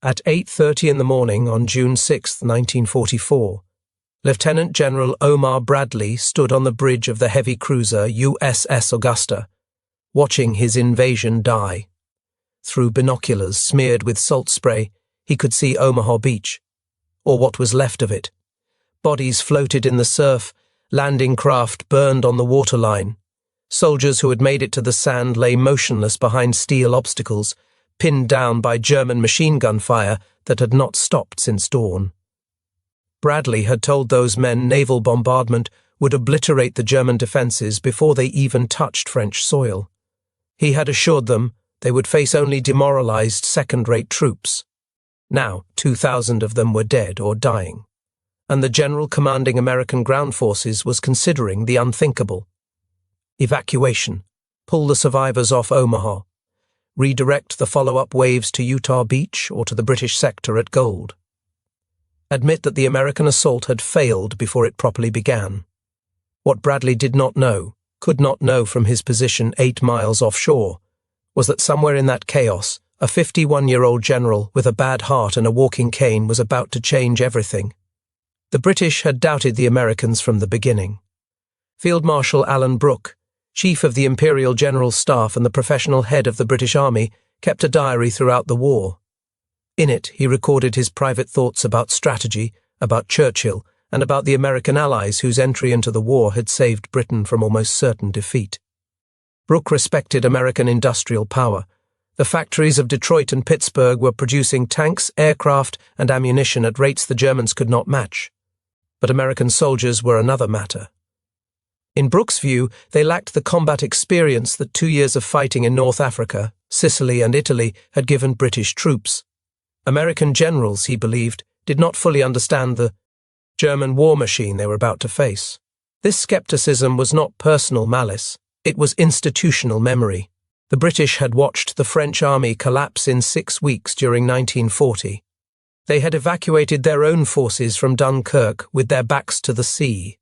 At 8:30 in the morning on June 6, 1944, Lieutenant General Omar Bradley stood on the bridge of the heavy cruiser USS Augusta, watching his invasion die. Through binoculars smeared with salt spray, he could see Omaha Beach, or what was left of it. Bodies floated in the surf, landing craft burned on the waterline. Soldiers who had made it to the sand lay motionless behind steel obstacles, pinned down by German machine gun fire that had not stopped since dawn. Bradley had told those men naval bombardment would obliterate the German defences before they even touched French soil. He had assured them they would face only demoralised second-rate troops. Now 2,000 of them were dead or dying, and the general commanding American ground forces was considering the unthinkable. Evacuation, pull the survivors off Omaha, redirect the follow-up waves to Utah Beach or to the British sector at Gold. Admit that the American assault had failed before it properly began. What Bradley did not know, could not know from his position 8 miles offshore, was that somewhere in that chaos, a 51-year-old general with a bad heart and a walking cane was about to change everything. The British had doubted the Americans from the beginning. Field Marshal Alan Brooke, Chief of the Imperial General Staff and the professional head of the British Army, kept a diary throughout the war. In it, he recorded his private thoughts about strategy, about Churchill, and about the American allies whose entry into the war had saved Britain from almost certain defeat. Brooke respected American industrial power. The factories of Detroit and Pittsburgh were producing tanks, aircraft, and ammunition at rates the Germans could not match. But American soldiers were another matter. In Brooke's view, they lacked the combat experience that 2 years of fighting in North Africa, Sicily, and Italy had given British troops. American generals, he believed, did not fully understand the German war machine they were about to face. This skepticism was not personal malice, it was institutional memory. The British had watched the French army collapse in 6 weeks during 1940. They had evacuated their own forces from Dunkirk with their backs to the sea.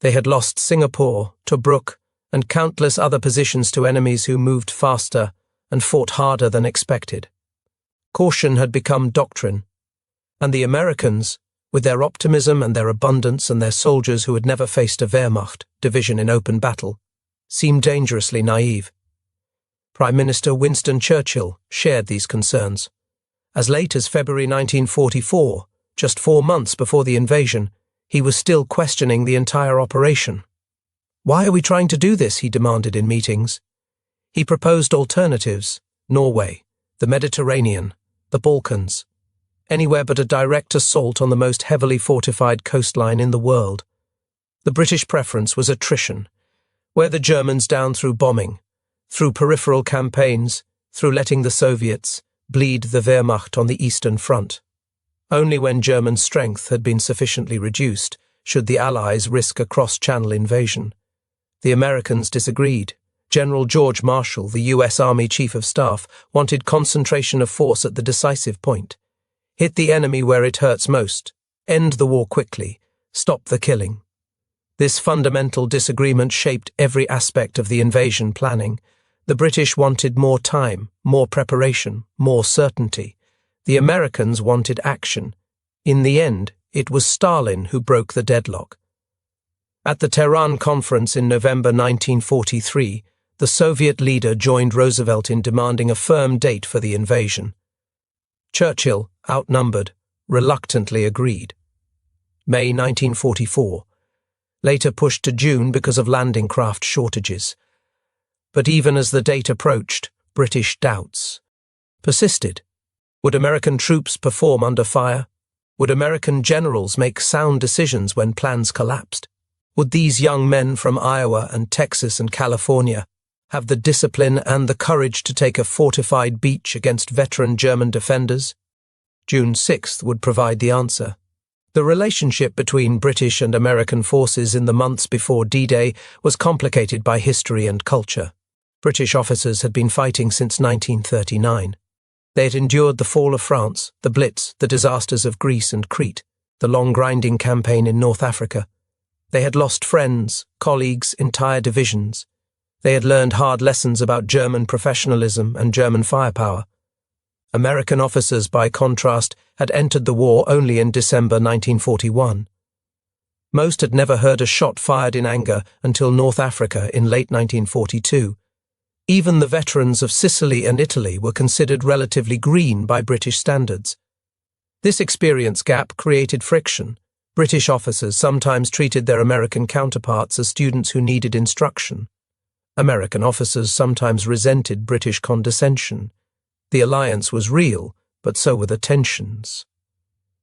They had lost Singapore, Tobruk, and countless other positions to enemies who moved faster and fought harder than expected. Caution had become doctrine, and the Americans, with their optimism and their abundance and their soldiers who had never faced a Wehrmacht division in open battle, seemed dangerously naive. Prime Minister Winston Churchill shared these concerns. As late as February 1944, just 4 months before the invasion, he was still questioning the entire operation. "Why are we trying to do this?" he demanded in meetings. He proposed alternatives: Norway, the Mediterranean, the Balkans, anywhere but a direct assault on the most heavily fortified coastline in the world. The British preference was attrition, wear the Germans down through bombing, through peripheral campaigns, through letting the Soviets bleed the Wehrmacht on the Eastern Front. Only when German strength had been sufficiently reduced should the Allies risk a cross-channel invasion. The Americans disagreed. General George Marshall, the U.S. Army Chief of Staff, wanted concentration of force at the decisive point. Hit the enemy where it hurts most. End the war quickly. Stop the killing. This fundamental disagreement shaped every aspect of the invasion planning. The British wanted more time, more preparation, more certainty. The Americans wanted action. In the end, it was Stalin who broke the deadlock. At the Tehran Conference in November 1943, the Soviet leader joined Roosevelt in demanding a firm date for the invasion. Churchill, outnumbered, reluctantly agreed. May 1944, later pushed to June because of landing craft shortages. But even as the date approached, British doubts persisted. Would American troops perform under fire? Would American generals make sound decisions when plans collapsed? Would these young men from Iowa and Texas and California have the discipline and the courage to take a fortified beach against veteran German defenders? June 6th would provide the answer. The relationship between British and American forces in the months before D-Day was complicated by history and culture. British officers had been fighting since 1939. They had endured the fall of France, the Blitz, the disasters of Greece and Crete, the long grinding campaign in North Africa. They had lost friends, colleagues, entire divisions. They had learned hard lessons about German professionalism and German firepower. American officers, by contrast, had entered the war only in December 1941. Most had never heard a shot fired in anger until North Africa in late 1942. Even the veterans of Sicily and Italy were considered relatively green by British standards. This experience gap created friction. British officers sometimes treated their American counterparts as students who needed instruction. American officers sometimes resented British condescension. The alliance was real, but so were the tensions.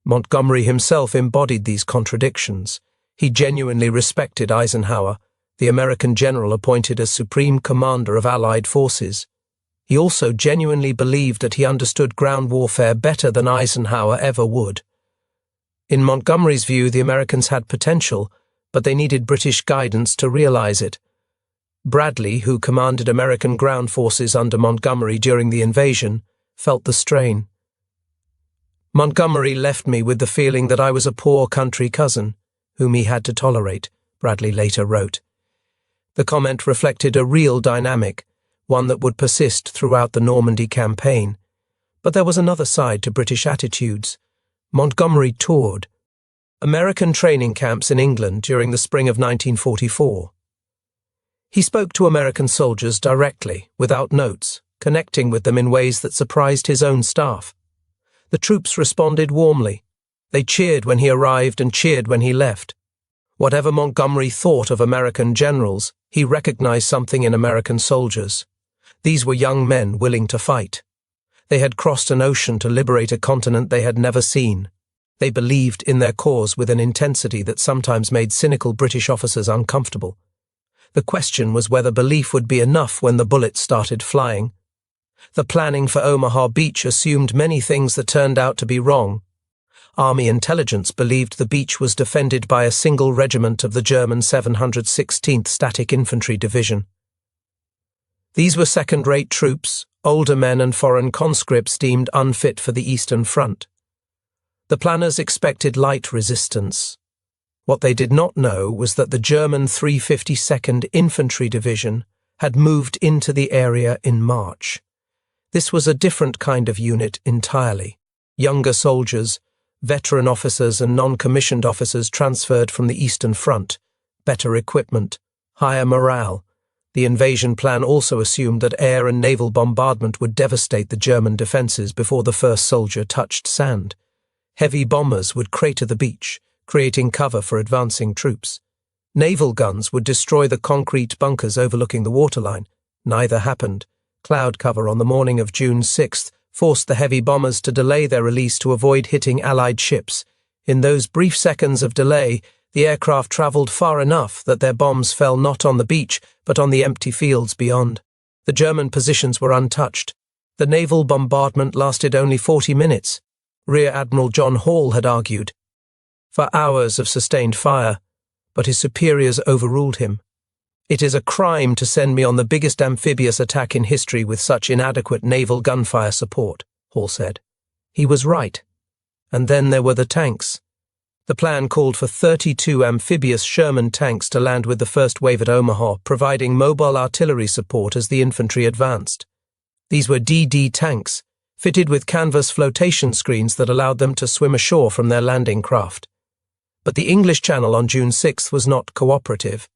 Montgomery himself embodied these contradictions. He genuinely respected Eisenhower, the American general appointed as supreme commander of Allied forces. He also genuinely believed that he understood ground warfare better than Eisenhower ever would. In Montgomery's view, the Americans had potential, but they needed British guidance to realize it. Bradley, who commanded American ground forces under Montgomery during the invasion, felt the strain. "Montgomery left me with the feeling that I was a poor country cousin, whom he had to tolerate," Bradley later wrote. The comment reflected a real dynamic, one that would persist throughout the Normandy campaign. But there was another side to British attitudes. Montgomery toured American training camps in England during the spring of 1944. He spoke to American soldiers directly, without notes, connecting with them in ways that surprised his own staff. The troops responded warmly. They cheered when he arrived and cheered when he left. Whatever Montgomery thought of American generals, he recognized something in American soldiers. These were young men willing to fight. They had crossed an ocean to liberate a continent they had never seen. They believed in their cause with an intensity that sometimes made cynical British officers uncomfortable. The question was whether belief would be enough when the bullets started flying. The planning for Omaha Beach assumed many things that turned out to be wrong. Army intelligence believed the beach was defended by a single regiment of the German 716th Static Infantry Division. These were second-rate troops, older men and foreign conscripts deemed unfit for the Eastern Front. The planners expected light resistance. What they did not know was that the German 352nd Infantry Division had moved into the area in March. This was a different kind of unit entirely. Younger soldiers, veteran officers and non-commissioned officers transferred from the Eastern Front, better equipment, higher morale. The invasion plan also assumed that air and naval bombardment would devastate the German defenses before the first soldier touched sand. Heavy bombers would crater the beach, creating cover for advancing troops. Naval guns would destroy the concrete bunkers overlooking the waterline. Neither happened. Cloud cover on the morning of June 6th forced the heavy bombers to delay their release to avoid hitting Allied ships. In those brief seconds of delay, the aircraft traveled far enough that their bombs fell not on the beach, but on the empty fields beyond. The German positions were untouched. The naval bombardment lasted only 40 minutes. Rear Admiral John Hall had argued for hours of sustained fire, but his superiors overruled him. "It is a crime to send me on the biggest amphibious attack in history with such inadequate naval gunfire support," Hall said. He was right. And then there were the tanks. The plan called for 32 amphibious Sherman tanks to land with the first wave at Omaha, providing mobile artillery support as the infantry advanced. These were DD tanks, fitted with canvas flotation screens that allowed them to swim ashore from their landing craft. But the English Channel on June 6th was not cooperative.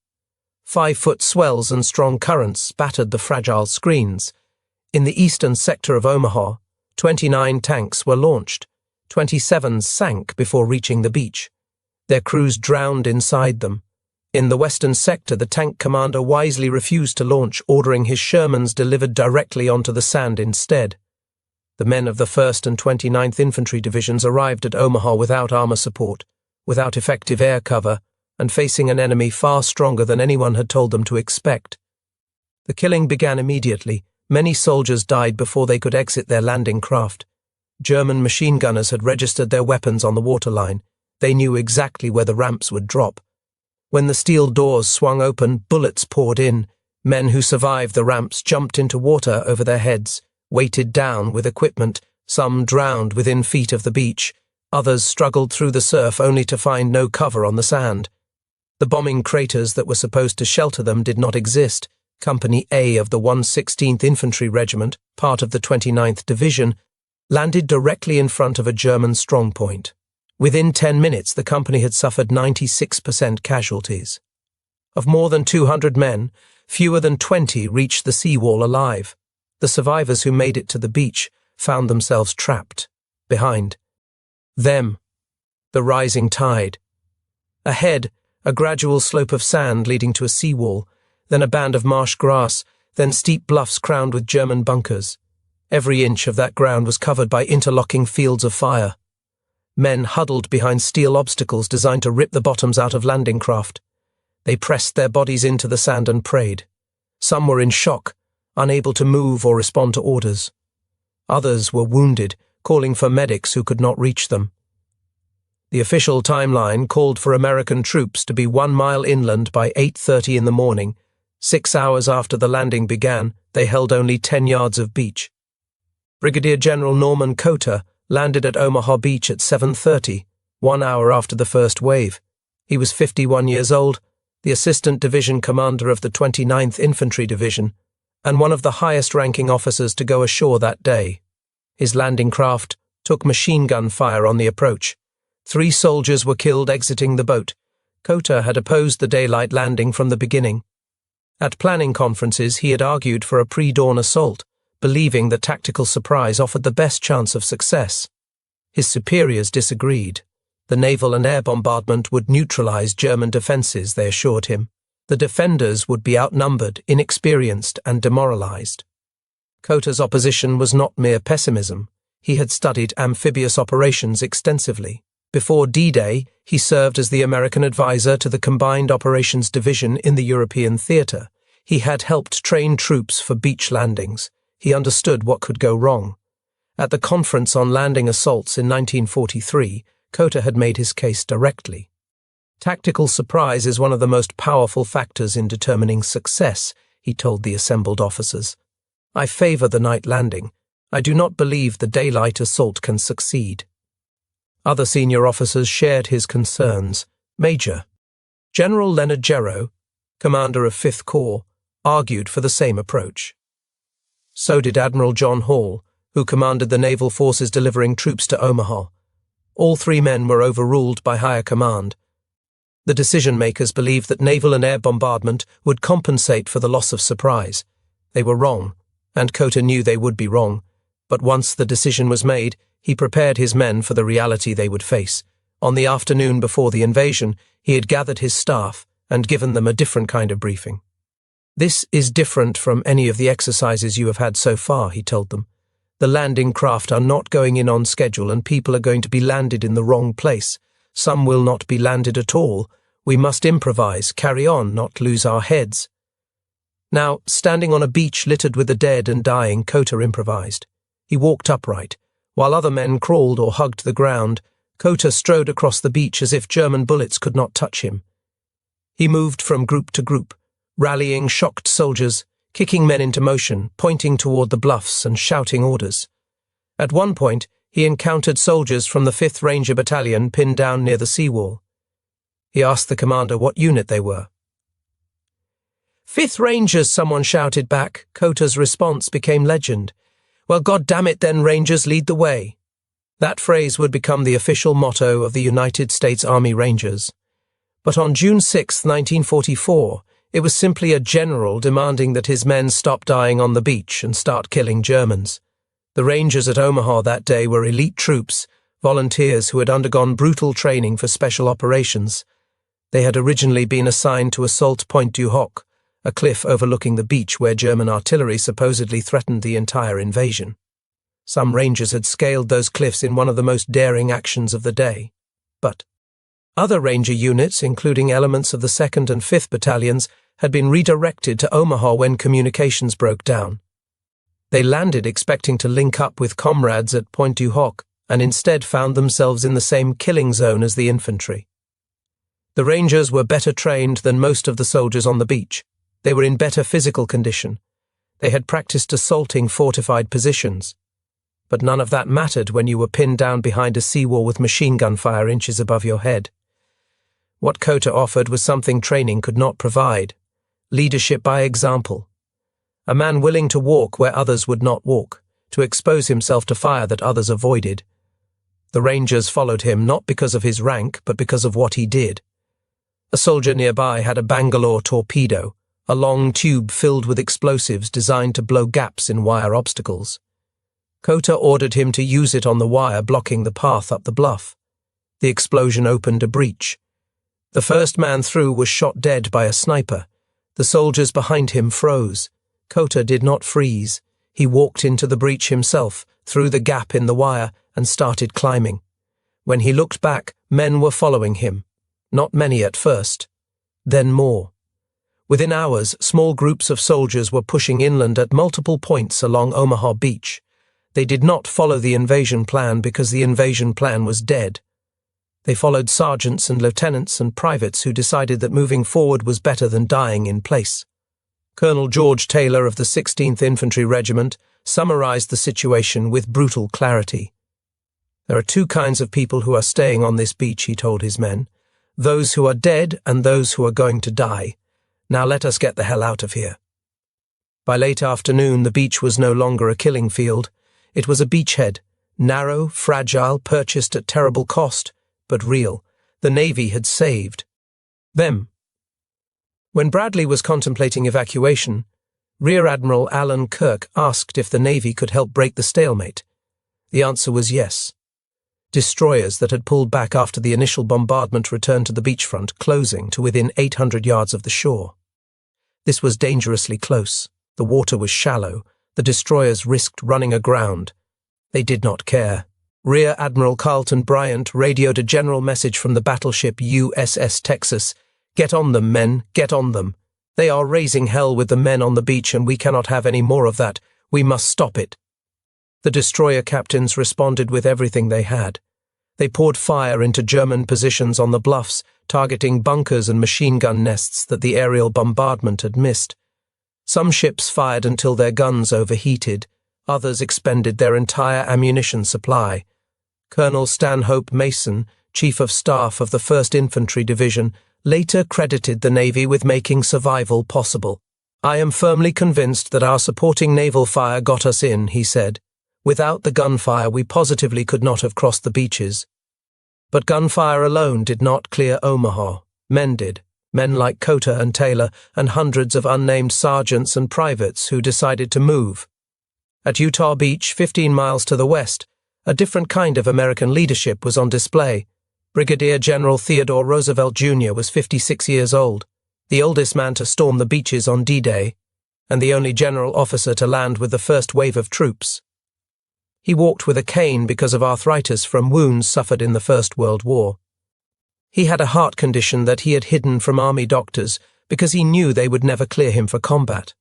5-foot swells and strong currents battered the fragile screens. In the eastern sector of Omaha, 29 tanks were launched. 27 sank before reaching the beach. Their crews drowned inside them. In the western sector, the tank commander wisely refused to launch, ordering his Shermans delivered directly onto the sand instead. The men of the 1st and 29th Infantry Divisions arrived at Omaha without armor support, without effective air cover, and facing an enemy far stronger than anyone had told them to expect. The killing began immediately. Many soldiers died before they could exit their landing craft. German machine gunners had registered their weapons on the waterline. They knew exactly where the ramps would drop. When the steel doors swung open, bullets poured in. Men who survived the ramps jumped into water over their heads, weighted down with equipment. Some drowned within feet of the beach. Others struggled through the surf only to find no cover on the sand. The bombing craters that were supposed to shelter them did not exist. Company A of the 116th Infantry Regiment, part of the 29th Division, landed directly in front of a German strongpoint. Within 10 minutes, the company had suffered 96% casualties. Of more than 200 men, fewer than 20 reached the seawall alive. The survivors who made it to the beach found themselves trapped. Behind them, the rising tide. Ahead, a gradual slope of sand leading to a seawall, then a band of marsh grass, then steep bluffs crowned with German bunkers. Every inch of that ground was covered by interlocking fields of fire. Men huddled behind steel obstacles designed to rip the bottoms out of landing craft. They pressed their bodies into the sand and prayed. Some were in shock, unable to move or respond to orders. Others were wounded, calling for medics who could not reach them. The official timeline called for American troops to be 1 mile inland by 8:30 in the morning. 6 hours after the landing began, they held only 10 yards of beach. Brigadier General Norman Cotter landed at Omaha Beach at 7:30, 1 hour after the first wave. He was 51 years old, the assistant division commander of the 29th Infantry Division, and one of the highest-ranking officers to go ashore that day. His landing craft took machine gun fire on the approach. 3 soldiers were killed exiting the boat. Cotter had opposed the daylight landing from the beginning. At planning conferences, he had argued for a pre-dawn assault, believing that tactical surprise offered the best chance of success. His superiors disagreed. The naval and air bombardment would neutralize German defenses, they assured him. The defenders would be outnumbered, inexperienced, and demoralized. Cotter's opposition was not mere pessimism. He had studied amphibious operations extensively. Before D-Day, he served as the American advisor to the Combined Operations Division in the European theater. He had helped train troops for beach landings. He understood what could go wrong. At the Conference on Landing Assaults in 1943, Cotter had made his case directly. Tactical surprise is one of the most powerful factors in determining success, he told the assembled officers. I favor the night landing. I do not believe the daylight assault can succeed. Other senior officers shared his concerns. Major General Leonard Jerrow, commander of 5th Corps, argued for the same approach. So did Admiral John Hall, who commanded the naval forces delivering troops to Omaha. All 3 men were overruled by higher command. The decision-makers believed that naval and air bombardment would compensate for the loss of surprise. They were wrong, and Cotter knew they would be wrong, but once the decision was made, he prepared his men for the reality they would face. On the afternoon before the invasion, he had gathered his staff and given them a different kind of briefing. This is different from any of the exercises you have had so far, he told them. The landing craft are not going in on schedule and people are going to be landed in the wrong place. Some will not be landed at all. We must improvise, carry on, not lose our heads. Now, standing on a beach littered with the dead and dying, Cotter improvised. He walked upright. While other men crawled or hugged the ground, Cotter strode across the beach as if German bullets could not touch him. He moved from group to group, rallying shocked soldiers, kicking men into motion, pointing toward the bluffs and shouting orders. At one point, he encountered soldiers from the 5th Ranger Battalion pinned down near the seawall. He asked the commander what unit they were. 5th Rangers, someone shouted back. Cotter's response became legend. Well, God damn it then, Rangers, lead the way. That phrase would become the official motto of the United States Army Rangers. But on June 6, 1944, it was simply a general demanding that his men stop dying on the beach and start killing Germans. The Rangers at Omaha that day were elite troops, volunteers who had undergone brutal training for special operations. They had originally been assigned to assault Point du Hoc, a cliff overlooking the beach where German artillery supposedly threatened the entire invasion. Some Rangers had scaled those cliffs in one of the most daring actions of the day. But other Ranger units, including elements of the 2nd and 5th Battalions, had been redirected to Omaha when communications broke down. They landed expecting to link up with comrades at Point du Hoc and instead found themselves in the same killing zone as the infantry. The Rangers were better trained than most of the soldiers on the beach. They were in better physical condition. They had practiced assaulting fortified positions. But none of that mattered when you were pinned down behind a seawall with machine gun fire inches above your head. What Cotter offered was something training could not provide: leadership by example. A man willing to walk where others would not walk, to expose himself to fire that others avoided. The Rangers followed him not because of his rank, but because of what he did. A soldier nearby had a Bangalore torpedo, a long tube filled with explosives designed to blow gaps in wire obstacles. Kota ordered him to use it on the wire blocking the path up the bluff. The explosion opened a breach. The first man through was shot dead by a sniper. The soldiers behind him froze. Kota did not freeze. He walked into the breach himself, through the gap in the wire, and started climbing. When he looked back, men were following him. Not many at first, then more. Within hours, small groups of soldiers were pushing inland at multiple points along Omaha Beach. They did not follow the invasion plan because the invasion plan was dead. They followed sergeants and lieutenants and privates who decided that moving forward was better than dying in place. Colonel George Taylor of the 16th Infantry Regiment summarized the situation with brutal clarity. "There are two kinds of people who are staying on this beach," he told his men. "Those who are dead and those who are going to die. Now let us get the hell out of here." By late afternoon, the beach was no longer a killing field. It was a beachhead, narrow, fragile, purchased at terrible cost, but real. The Navy had saved them. When Bradley was contemplating evacuation, Rear Admiral Alan Kirk asked if the Navy could help break the stalemate. The answer was yes. Destroyers that had pulled back after the initial bombardment returned to the beachfront, closing to within 800 yards of the shore. This was dangerously close. The water was shallow. The destroyers risked running aground. They did not care. Rear Admiral Carlton Bryant radioed a general message from the battleship USS Texas. "Get on them, men, get on them. They are raising hell with the men on the beach and we cannot have any more of that. We must stop it." The destroyer captains responded with everything they had. They poured fire into German positions on the bluffs, targeting bunkers and machine gun nests that the aerial bombardment had missed. Some ships fired until their guns overheated. Others expended their entire ammunition supply. Colonel Stanhope Mason, Chief of Staff of the 1st Infantry Division, later credited the Navy with making survival possible. "I am firmly convinced that our supporting naval fire got us in," he said. "Without the gunfire, we positively could not have crossed the beaches." But gunfire alone did not clear Omaha. Men did. Men like Kota and Taylor and hundreds of unnamed sergeants and privates who decided to move. At Utah Beach, 15 miles to the west, a different kind of American leadership was on display. Brigadier General Theodore Roosevelt Jr. was 56 years old, the oldest man to storm the beaches on D-Day, and the only general officer to land with the first wave of troops. He walked with a cane because of arthritis from wounds suffered in the First World War. He had a heart condition that he had hidden from army doctors because he knew they would never clear him for combat.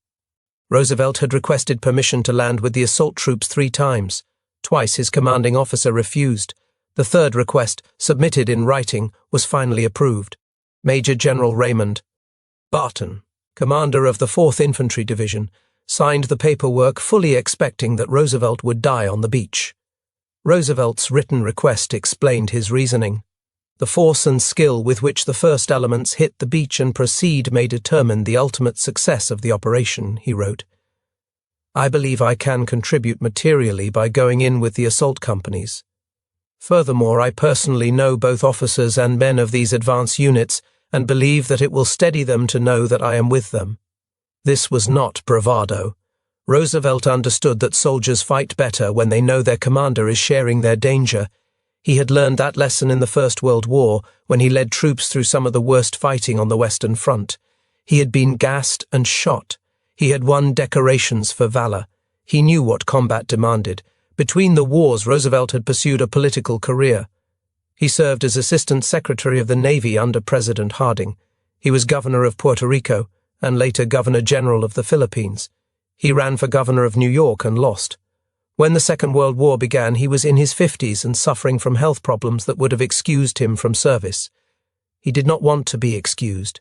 Roosevelt had requested permission to land with the assault troops 3 times. Twice his commanding officer refused. The third request, submitted in writing, was finally approved. Major General Raymond Barton, commander of the 4th Infantry Division, signed the paperwork fully expecting that Roosevelt would die on the beach. Roosevelt's written request explained his reasoning. "The force and skill with which the first elements hit the beach and proceed may determine the ultimate success of the operation," he wrote. "I believe I can contribute materially by going in with the assault companies. Furthermore, I personally know both officers and men of these advance units and believe that it will steady them to know that I am with them." This was not bravado. Roosevelt understood that soldiers fight better when they know their commander is sharing their danger. He had learned that lesson in the First World War when he led troops through some of the worst fighting on the Western Front. He had been gassed and shot. He had won decorations for valor. He knew what combat demanded. Between the wars, Roosevelt had pursued a political career. He served as Assistant Secretary of the Navy under President Harding. He was Governor of Puerto Rico and later Governor General of the Philippines. He ran for Governor of New York and lost. When the Second World War began, he was in his 50s and suffering from health problems that would have excused him from service. He did not want to be excused.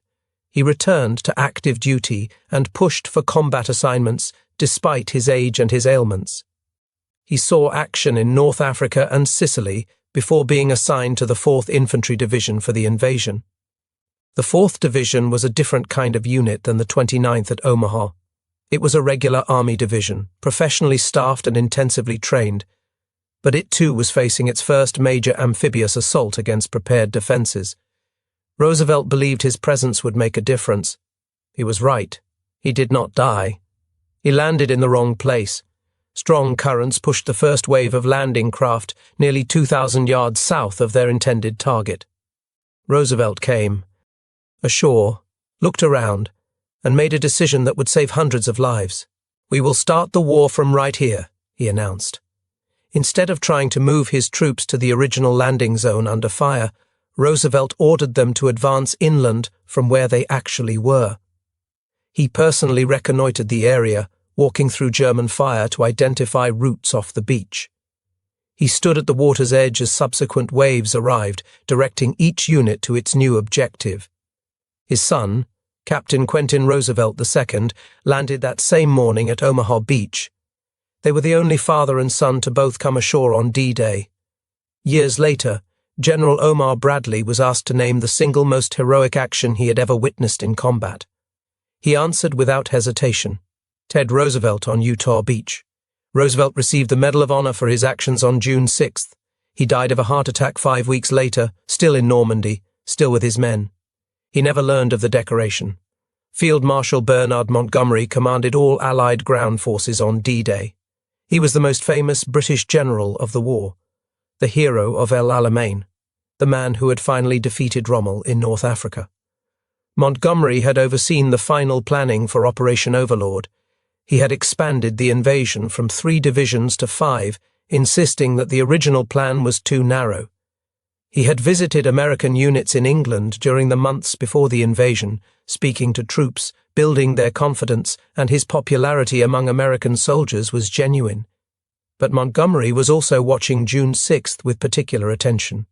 He returned to active duty and pushed for combat assignments despite his age and his ailments. He saw action in North Africa and Sicily before being assigned to the 4th Infantry Division for the invasion. The 4th Division was a different kind of unit than the 29th at Omaha. It was a regular army division, professionally staffed and intensively trained, but it too was facing its first major amphibious assault against prepared defenses. Roosevelt believed his presence would make a difference. He was right. He did not die. He landed in the wrong place. Strong currents pushed the first wave of landing craft nearly 2,000 yards south of their intended target. Roosevelt came ashore, looked around, and made a decision that would save hundreds of lives. "We will start the war from right here," he announced. Instead of trying to move his troops to the original landing zone under fire, Roosevelt ordered them to advance inland from where they actually were. He personally reconnoitered the area, walking through German fire to identify routes off the beach. He stood at the water's edge as subsequent waves arrived, directing each unit to its new objective. His son, Captain Quentin Roosevelt II, landed that same morning at Omaha Beach. They were the only father and son to both come ashore on D-Day. Years later, General Omar Bradley was asked to name the single most heroic action he had ever witnessed in combat. He answered without hesitation: Ted Roosevelt on Utah Beach. Roosevelt received the Medal of Honor for his actions on June 6th. He died of a heart attack 5 weeks later, still in Normandy, still with his men. He never learned of the decoration. Field Marshal Bernard Montgomery commanded all Allied ground forces on D-Day. He was the most famous British general of the war, the hero of El Alamein, the man who had finally defeated Rommel in North Africa. Montgomery had overseen the final planning for Operation Overlord. He had expanded the invasion from 3 divisions to 5, insisting that the original plan was too narrow. He had visited American units in England during the months before the invasion, speaking to troops, building their confidence, and his popularity among American soldiers was genuine. But Montgomery was also watching June 6th with particular attention.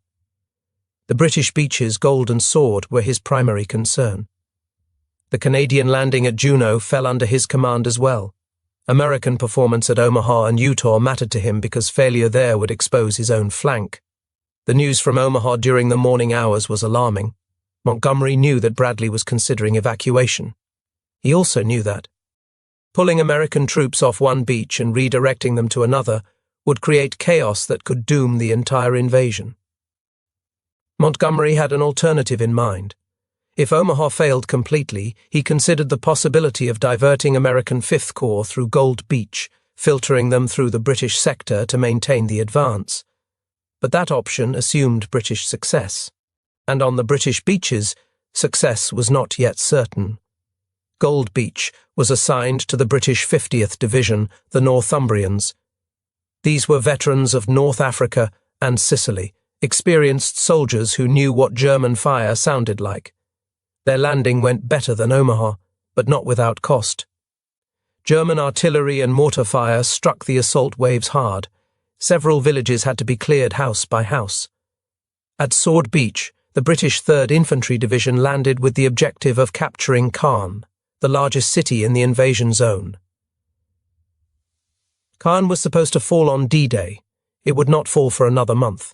The British beaches Golden Sword were his primary concern. The Canadian landing at Juneau fell under his command as well. American performance at Omaha and Utah mattered to him because failure there would expose his own flank. The news from Omaha during the morning hours was alarming. Montgomery knew that Bradley was considering evacuation. He also knew that pulling American troops off one beach and redirecting them to another would create chaos that could doom the entire invasion. Montgomery had an alternative in mind. If Omaha failed completely, he considered the possibility of diverting American Fifth Corps through Gold Beach, filtering them through the British sector to maintain the advance. But that option assumed British success. And on the British beaches, success was not yet certain. Gold Beach was assigned to the British 50th Division, the Northumbrians. These were veterans of North Africa and Sicily, experienced soldiers who knew what German fire sounded like. Their landing went better than Omaha, but not without cost. German artillery and mortar fire struck the assault waves hard. Several villages had to be cleared house by house. At Sword Beach, the British 3rd Infantry Division landed with the objective of capturing Caen, the largest city in the invasion zone. Caen was supposed to fall on D-Day. It would not fall for another month.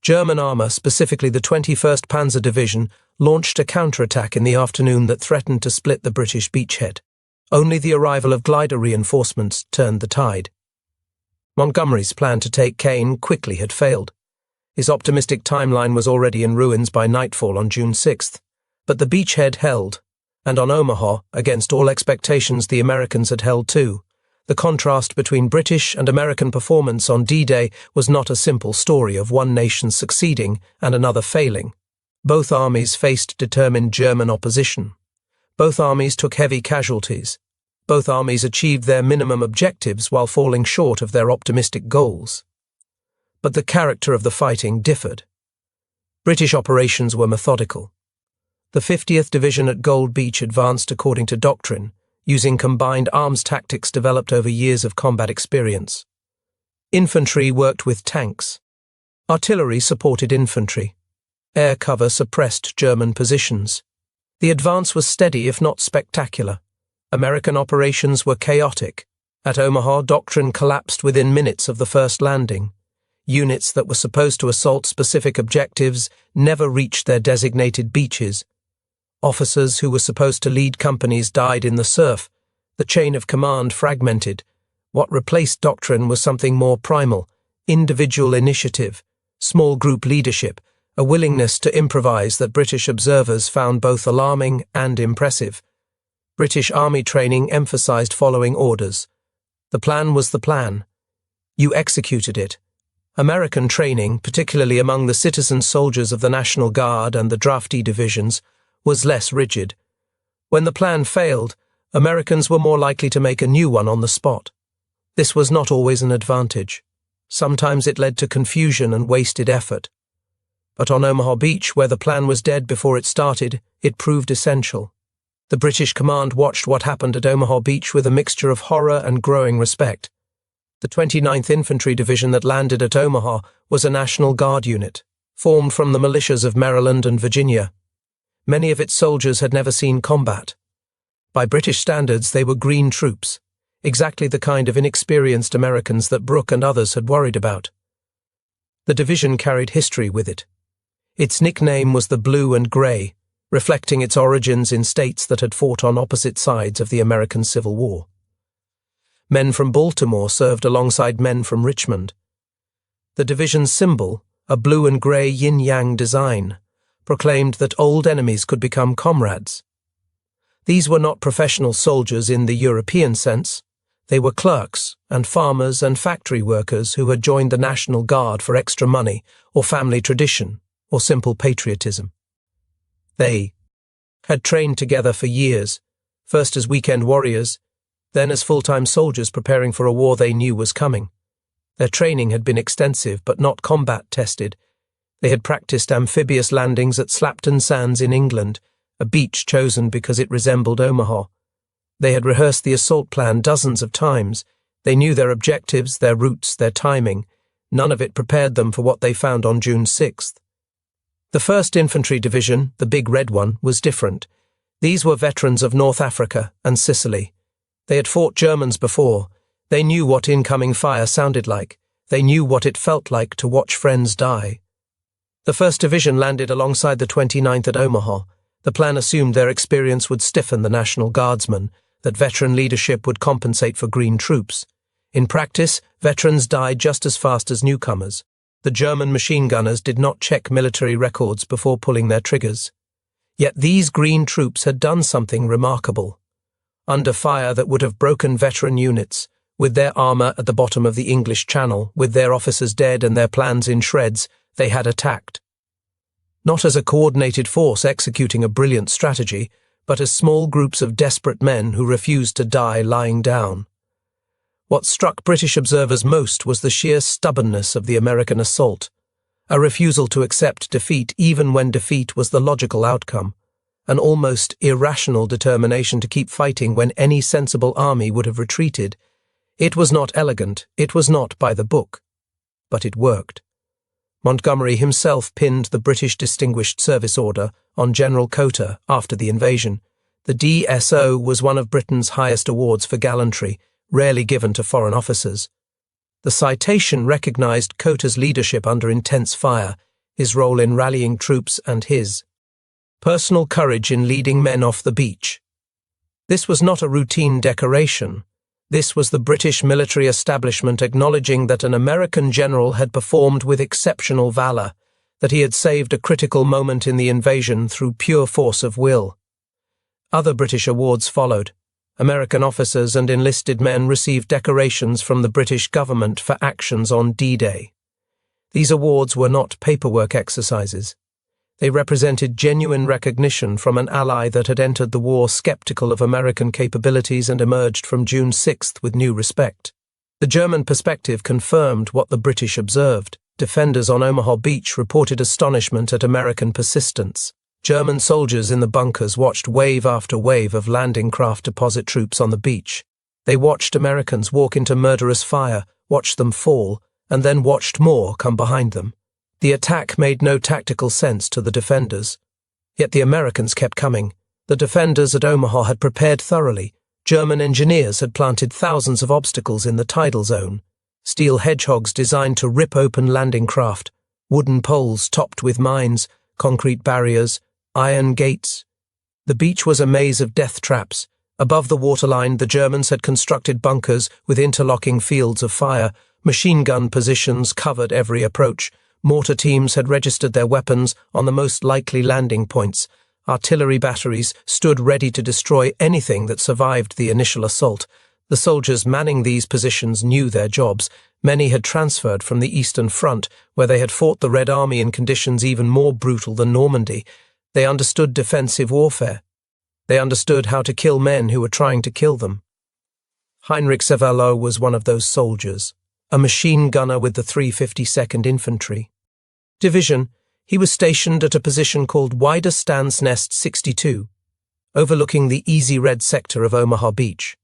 German armour, specifically the 21st Panzer Division, launched a counterattack in the afternoon that threatened to split the British beachhead. Only the arrival of glider reinforcements turned the tide. Montgomery's plan to take Caen quickly had failed. His optimistic timeline was already in ruins by nightfall on June 6th, but the beachhead held, and on Omaha, against all expectations, the Americans had held too. The contrast between British and American performance on D-Day was not a simple story of one nation succeeding and another failing. Both armies faced determined German opposition. Both armies took heavy casualties. Both armies achieved their minimum objectives while falling short of their optimistic goals. But the character of the fighting differed. British operations were methodical. The 50th Division at Gold Beach advanced according to doctrine, using combined arms tactics developed over years of combat experience. Infantry worked with tanks. Artillery supported infantry. Air cover suppressed German positions. The advance was steady if not spectacular. American operations were chaotic. At Omaha, doctrine collapsed within minutes of the first landing. Units that were supposed to assault specific objectives never reached their designated beaches. Officers who were supposed to lead companies died in the surf. The chain of command fragmented. What replaced doctrine was something more primal: individual initiative, small group leadership, a willingness to improvise that British observers found both alarming and impressive. British Army training emphasized following orders. The plan was the plan. You executed it. American training, particularly among the citizen soldiers of the National Guard and the draftee divisions, was less rigid. When the plan failed, Americans were more likely to make a new one on the spot. This was not always an advantage. Sometimes it led to confusion and wasted effort. But on Omaha Beach, where the plan was dead before it started, it proved essential. The British command watched what happened at Omaha Beach with a mixture of horror and growing respect. The 29th Infantry Division that landed at Omaha was a National Guard unit, formed from the militias of Maryland and Virginia. Many of its soldiers had never seen combat. By British standards, they were green troops, exactly the kind of inexperienced Americans that Brooke and others had worried about. The division carried history with it. Its nickname was the Blue and Grey, reflecting its origins in states that had fought on opposite sides of the American Civil War. Men from Baltimore served alongside men from Richmond. The division's symbol, a blue and grey yin-yang design, proclaimed that old enemies could become comrades. These were not professional soldiers in the European sense. They were clerks and farmers and factory workers who had joined the National Guard for extra money or family tradition or simple patriotism. They had trained together for years, first as weekend warriors, then as full-time soldiers preparing for a war they knew was coming. Their training had been extensive but not combat-tested. They had practiced amphibious landings at Slapton Sands in England, a beach chosen because it resembled Omaha. They had rehearsed the assault plan dozens of times. They knew their objectives, their routes, their timing. None of it prepared them for what they found on June 6th. The 1st Infantry Division, the big red one, was different. These were veterans of North Africa and Sicily. They had fought Germans before. They knew what incoming fire sounded like. They knew what it felt like to watch friends die. The 1st Division landed alongside the 29th at Omaha. The plan assumed their experience would stiffen the National Guardsmen, that veteran leadership would compensate for green troops. In practice, veterans died just as fast as newcomers. The German machine gunners did not check military records before pulling their triggers. Yet these green troops had done something remarkable. Under fire that would have broken veteran units, with their armour at the bottom of the English Channel, with their officers dead and their plans in shreds, they had attacked. Not as a coordinated force executing a brilliant strategy, but as small groups of desperate men who refused to die lying down. What struck British observers most was the sheer stubbornness of the American assault, a refusal to accept defeat even when defeat was the logical outcome, an almost irrational determination to keep fighting when any sensible army would have retreated. It was not elegant, it was not by the book, but it worked. Montgomery himself pinned the British Distinguished Service Order on General Cotter after the invasion. The DSO was one of Britain's highest awards for gallantry, rarely given to foreign officers. The citation recognized Cotter's leadership under intense fire, his role in rallying troops and his personal courage in leading men off the beach. This was not a routine decoration. This was the British military establishment acknowledging that an American general had performed with exceptional valor, that he had saved a critical moment in the invasion through pure force of will. Other British awards followed. American officers and enlisted men received decorations from the British government for actions on D-Day. These awards were not paperwork exercises. They represented genuine recognition from an ally that had entered the war skeptical of American capabilities and emerged from June 6th with new respect. The German perspective confirmed what the British observed. Defenders on Omaha Beach reported astonishment at American persistence. German soldiers in the bunkers watched wave after wave of landing craft deposit troops on the beach. They watched Americans walk into murderous fire, watched them fall, and then watched more come behind them. The attack made no tactical sense to the defenders. Yet the Americans kept coming. The defenders at Omaha had prepared thoroughly. German engineers had planted thousands of obstacles in the tidal zone. Steel hedgehogs designed to rip open landing craft, wooden poles topped with mines, concrete barriers, iron gates. The beach was a maze of death traps, Above the waterline, the Germans had constructed bunkers with interlocking fields of fire. Machine gun positions covered every approach. Mortar teams had registered their weapons on the most likely landing points. Artillery batteries stood ready to destroy anything that survived the initial assault. The soldiers manning these positions knew their jobs. Many had transferred from the Eastern Front, where they had fought the Red Army in conditions even more brutal than Normandy. They understood defensive warfare. They understood how to kill men who were trying to kill them. Heinrich Severloh was one of those soldiers, a machine gunner with the 352nd Infantry Division. He was stationed at a position called Wider Stands Nest 62, overlooking the Easy Red sector of Omaha Beach.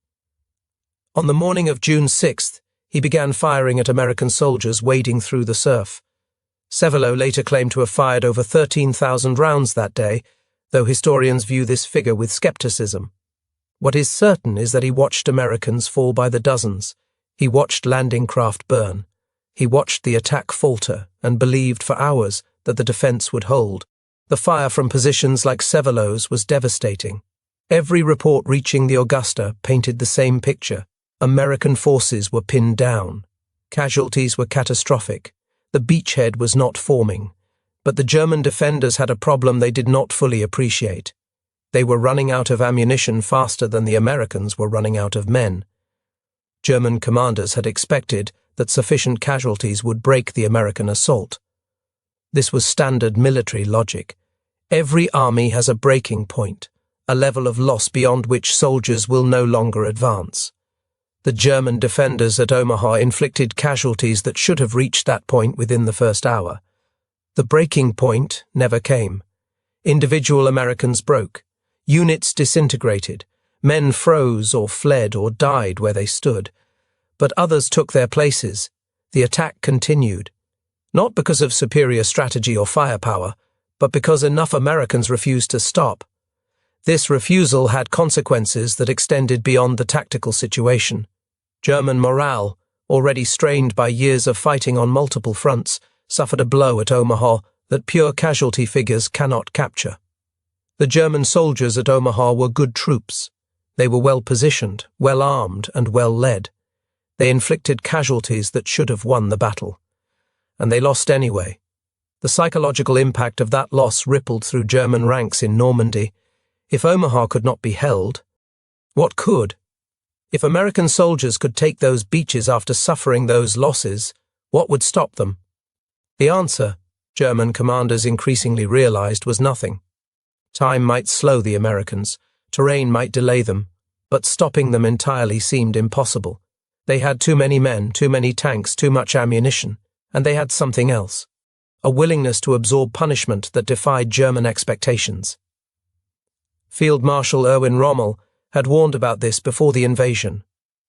On the morning of June 6th, he began firing at American soldiers wading through the surf. Severloh later claimed to have fired over 13,000 rounds that day, though historians view this figure with skepticism. What is certain is that he watched Americans fall by the dozens. He watched landing craft burn. He watched the attack falter and believed for hours that the defense would hold. The fire from positions like Severloh's was devastating. Every report reaching the Augusta painted the same picture. American forces were pinned down. Casualties were catastrophic. The beachhead was not forming. But the German defenders had a problem they did not fully appreciate. They were running out of ammunition faster than the Americans were running out of men. German commanders had expected that sufficient casualties would break the American assault. This was standard military logic. Every army has a breaking point, a level of loss beyond which soldiers will no longer advance. The German defenders at Omaha inflicted casualties that should have reached that point within the first hour. The breaking point never came. Individual Americans broke. Units disintegrated. Men froze or fled or died where they stood. But others took their places. The attack continued. Not because of superior strategy or firepower, but because enough Americans refused to stop. This refusal had consequences that extended beyond the tactical situation. German morale, already strained by years of fighting on multiple fronts, suffered a blow at Omaha that pure casualty figures cannot capture. The German soldiers at Omaha were good troops. They were well positioned, well armed, and well led. They inflicted casualties that should have won the battle. And they lost anyway. The psychological impact of that loss rippled through German ranks in Normandy. If Omaha could not be held, what could? If American soldiers could take those beaches after suffering those losses, what would stop them? The answer, German commanders increasingly realized, was nothing. Time might slow the Americans, terrain might delay them, but stopping them entirely seemed impossible. They had too many men, too many tanks, too much ammunition, and they had something else, a willingness to absorb punishment that defied German expectations. Field Marshal Erwin Rommel had warned about this before the invasion.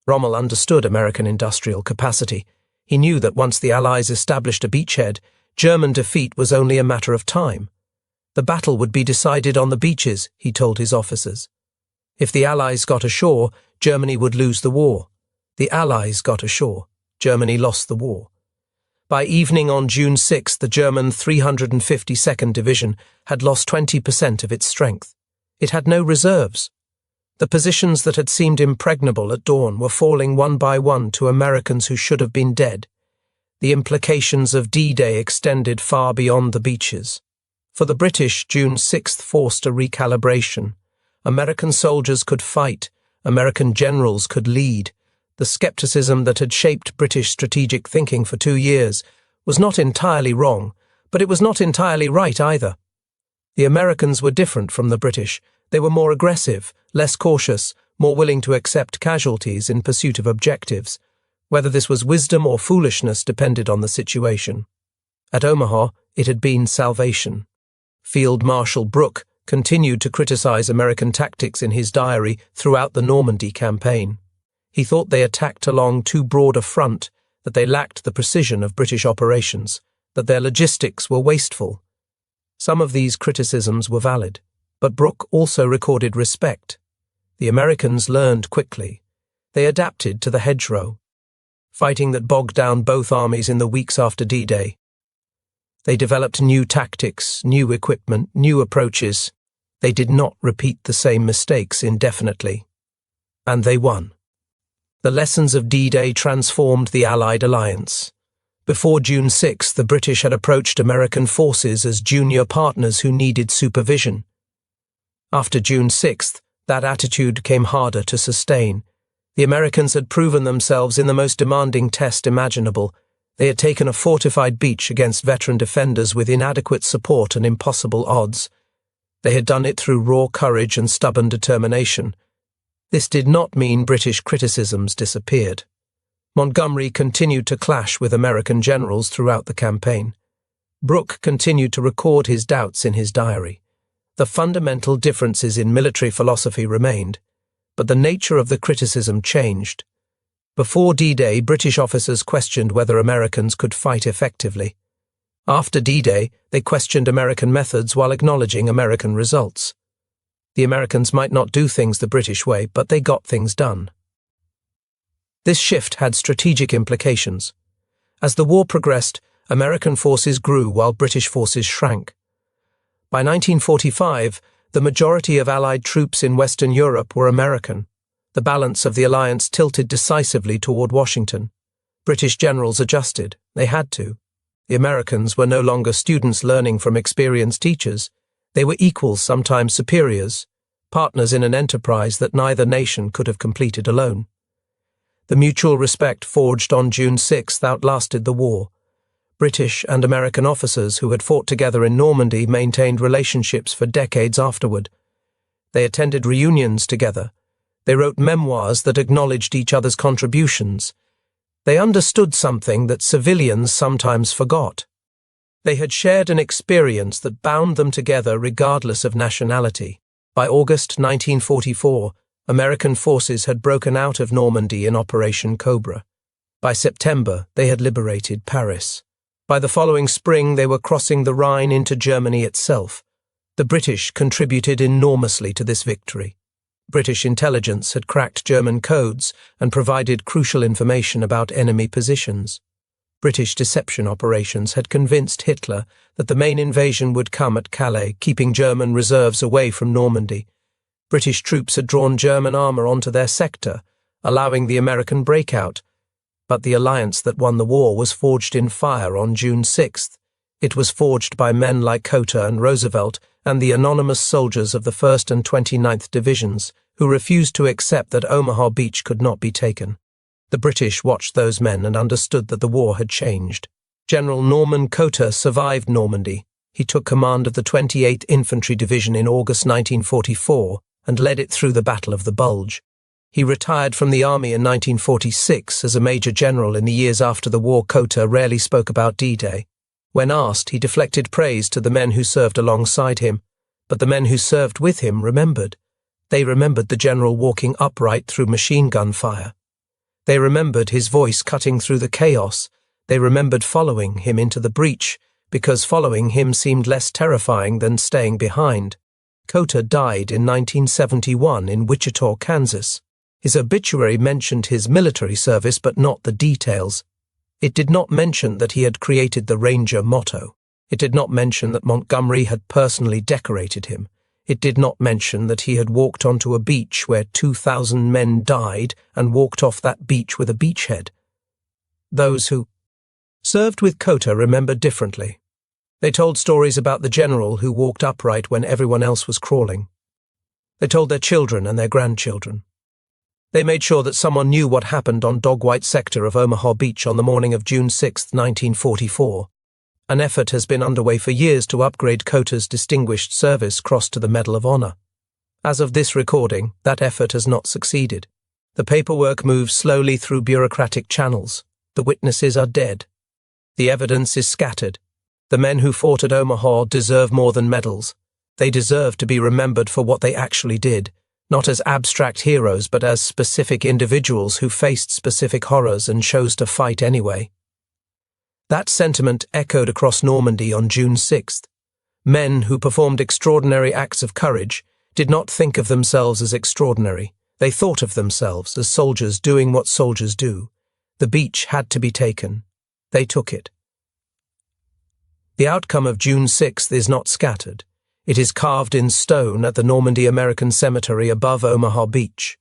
Rommel understood American industrial capacity. He knew that once the Allies established a beachhead, German defeat was only a matter of time. The battle would be decided on the beaches, he told his officers. If the Allies got ashore, Germany would lose the war. The Allies got ashore, Germany lost the war. By evening on June 6, the German 352nd Division had lost 20% of its strength. It had no reserves. The positions that had seemed impregnable at dawn were falling one by one to Americans who should have been dead. The implications of D-Day extended far beyond the beaches. For the British, June 6th forced a recalibration. American soldiers could fight, American generals could lead. The skepticism that had shaped British strategic thinking for 2 years was not entirely wrong, but it was not entirely right either. The Americans were different from the British. They were more aggressive, less cautious, more willing to accept casualties in pursuit of objectives. Whether this was wisdom or foolishness depended on the situation. At Omaha, it had been salvation. Field Marshal Brooke continued to criticize American tactics in his diary throughout the Normandy campaign. He thought they attacked along too broad a front, that they lacked the precision of British operations, that their logistics were wasteful. Some of these criticisms were valid, but Brooke also recorded respect. The Americans learned quickly. They adapted to the hedgerow, fighting that bogged down both armies in the weeks after D-Day. They developed new tactics, new equipment, new approaches. They did not repeat the same mistakes indefinitely. And they won. The lessons of D-Day transformed the Allied alliance. Before June 6, the British had approached American forces as junior partners who needed supervision. After June 6, that attitude came harder to sustain. The Americans had proven themselves in the most demanding test imaginable. They had taken a fortified beach against veteran defenders with inadequate support and impossible odds. They had done it through raw courage and stubborn determination. This did not mean British criticisms disappeared. Montgomery continued to clash with American generals throughout the campaign. Brooke continued to record his doubts in his diary. The fundamental differences in military philosophy remained, but the nature of the criticism changed. Before D-Day, British officers questioned whether Americans could fight effectively. After D-Day, they questioned American methods while acknowledging American results. The Americans might not do things the British way, but they got things done. This shift had strategic implications. As the war progressed, American forces grew while British forces shrank. By 1945, the majority of Allied troops in Western Europe were American. The balance of the alliance tilted decisively toward Washington. British generals adjusted. They had to. The Americans were no longer students learning from experienced teachers. They were equals, sometimes superiors, partners in an enterprise that neither nation could have completed alone. The mutual respect forged on June 6 outlasted the war. British and American officers who had fought together in Normandy maintained relationships for decades afterward. They attended reunions together. They wrote memoirs that acknowledged each other's contributions. They understood something that civilians sometimes forgot. They had shared an experience that bound them together regardless of nationality. By August 1944, American forces had broken out of Normandy in Operation Cobra. By September, they had liberated Paris. By the following spring, they were crossing the Rhine into Germany itself. The British contributed enormously to this victory. British intelligence had cracked German codes and provided crucial information about enemy positions. British deception operations had convinced Hitler that the main invasion would come at Calais, keeping German reserves away from Normandy. British troops had drawn German armour onto their sector, allowing the American breakout. But the alliance that won the war was forged in fire on June 6th. It was forged by men like Cotter and Roosevelt and the anonymous soldiers of the 1st and 29th Divisions, who refused to accept that Omaha Beach could not be taken. The British watched those men and understood that the war had changed. General Norman Cotter survived Normandy. He took command of the 28th Infantry Division in August 1944 and led it through the Battle of the Bulge. He retired from the army in 1946 as a major general. In the years after the war, Cotter rarely spoke about D-Day. When asked, he deflected praise to the men who served alongside him, but the men who served with him remembered. They remembered the general walking upright through machine gun fire. They remembered his voice cutting through the chaos. They remembered following him into the breach, because following him seemed less terrifying than staying behind. Cotter died in 1971 in Wichita, Kansas. His obituary mentioned his military service, but not the details. It did not mention that he had created the Ranger motto. It did not mention that Montgomery had personally decorated him. It did not mention that he had walked onto a beach where 2,000 men died and walked off that beach with a beachhead. Those who served with Cotter remembered differently. They told stories about the general who walked upright when everyone else was crawling. They told their children and their grandchildren. They made sure that someone knew what happened on Dog-White sector of Omaha Beach on the morning of June 6, 1944. An effort has been underway for years to upgrade Cotter's Distinguished Service Cross to the Medal of Honor. As of this recording, that effort has not succeeded. The paperwork moves slowly through bureaucratic channels. The witnesses are dead. The evidence is scattered. The men who fought at Omaha deserve more than medals. They deserve to be remembered for what they actually did, not as abstract heroes but as specific individuals who faced specific horrors and chose to fight anyway. That sentiment echoed across Normandy on June 6th. Men who performed extraordinary acts of courage did not think of themselves as extraordinary. They thought of themselves as soldiers doing what soldiers do. The beach had to be taken. They took it. The outcome of June 6th is not scattered. It is carved in stone at the Normandy American Cemetery above Omaha Beach.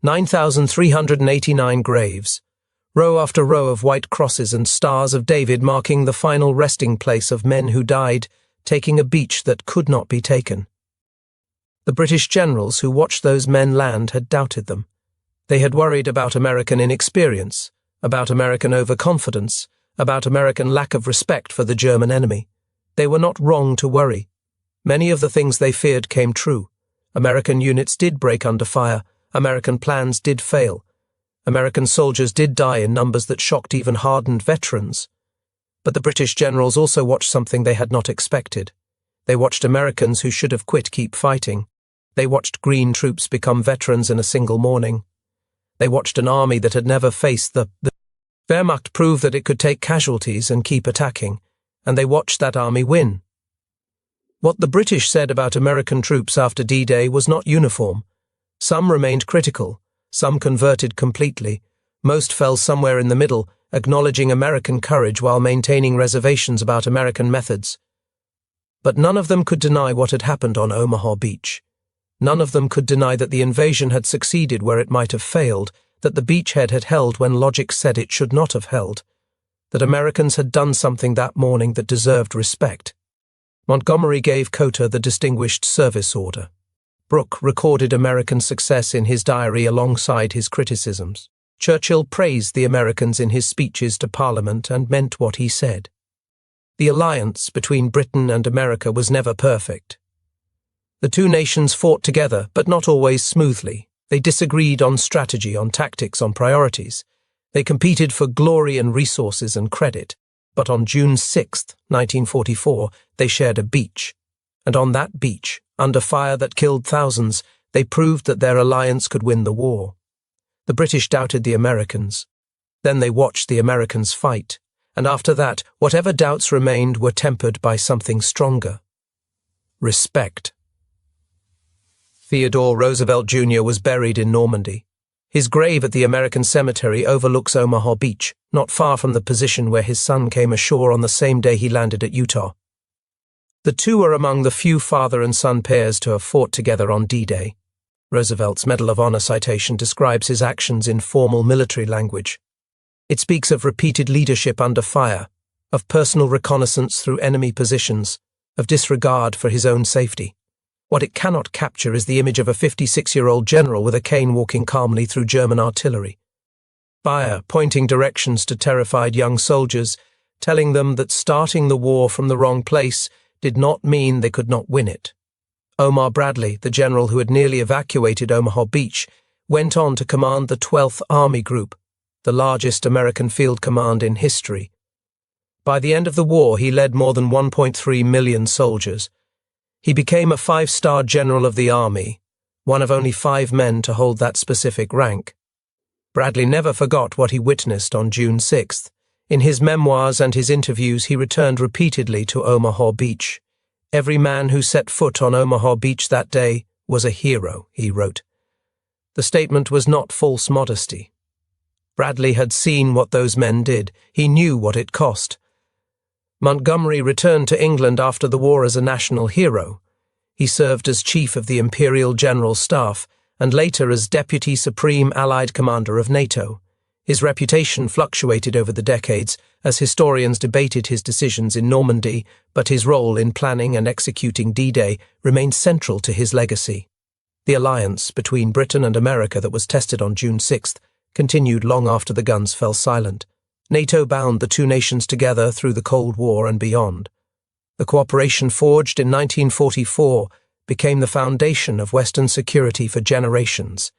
9,389 graves, row after row of white crosses and stars of David marking the final resting place of men who died, taking a beach that could not be taken. The British generals who watched those men land had doubted them. They had worried about American inexperience, about American overconfidence, about American lack of respect for the German enemy. They were not wrong to worry. Many of the things they feared came true. American units did break under fire. American plans did fail. American soldiers did die in numbers that shocked even hardened veterans. But the British generals also watched something they had not expected. They watched Americans who should have quit keep fighting. They watched green troops become veterans in a single morning. They watched an army that had never faced the Wehrmacht prove that it could take casualties and keep attacking, and they watched that army win. What the British said about American troops after D-Day was not uniform. Some remained critical, some converted completely, most fell somewhere in the middle, acknowledging American courage while maintaining reservations about American methods. But none of them could deny what had happened on Omaha Beach. None of them could deny that the invasion had succeeded where it might have failed, that the beachhead had held when logic said it should not have held, that Americans had done something that morning that deserved respect. Montgomery gave Cotter the Distinguished Service Order. Brooke recorded American success in his diary alongside his criticisms. Churchill praised the Americans in his speeches to Parliament and meant what he said. The alliance between Britain and America was never perfect. The two nations fought together, but not always smoothly. They disagreed on strategy, on tactics, on priorities. They competed for glory and resources and credit. But on June 6, 1944, they shared a beach. And on that beach, under fire that killed thousands, they proved that their alliance could win the war. The British doubted the Americans. Then they watched the Americans fight. And after that, whatever doubts remained were tempered by something stronger. Respect. Theodore Roosevelt Jr. was buried in Normandy. His grave at the American cemetery overlooks Omaha Beach, not far from the position where his son came ashore on the same day he landed at Utah. The two are among the few father and son pairs to have fought together on D-Day. Roosevelt's Medal of Honor citation describes his actions in formal military language. It speaks of repeated leadership under fire, of personal reconnaissance through enemy positions, of disregard for his own safety. What it cannot capture is the image of a 56-year-old general with a cane walking calmly through German artillery. Fire pointing directions to terrified young soldiers, telling them that starting the war from the wrong place did not mean they could not win it. Omar Bradley, the general who had nearly evacuated Omaha Beach, went on to command the 12th Army Group, the largest American field command in history. By the end of the war, he led more than 1.3 million soldiers. He became a 5-star general of the army, one of only 5 men to hold that specific rank. Bradley never forgot what he witnessed on June 6th. In his memoirs and his interviews, he returned repeatedly to Omaha Beach. Every man who set foot on Omaha Beach that day was a hero, he wrote. The statement was not false modesty. Bradley had seen what those men did. He knew what it cost. Montgomery returned to England after the war as a national hero. He served as chief of the Imperial General Staff and later as Deputy Supreme Allied Commander of NATO. His reputation fluctuated over the decades as historians debated his decisions in Normandy, but his role in planning and executing D-Day remained central to his legacy. The alliance between Britain and America that was tested on June 6th continued long after the guns fell silent. NATO bound the two nations together through the Cold War and beyond. The cooperation forged in 1944 became the foundation of Western security for generations.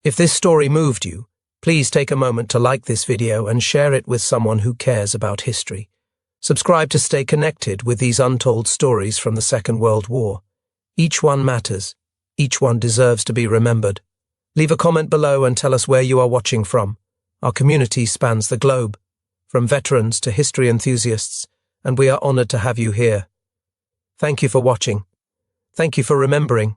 If this story moved you, please take a moment to like this video and share it with someone who cares about history. Subscribe to stay connected with these untold stories from the Second World War. Each one matters. Each one deserves to be remembered. Leave a comment below and tell us where you are watching from. Our community spans the globe, from veterans to history enthusiasts, and we are honored to have you here. Thank you for watching. Thank you for remembering.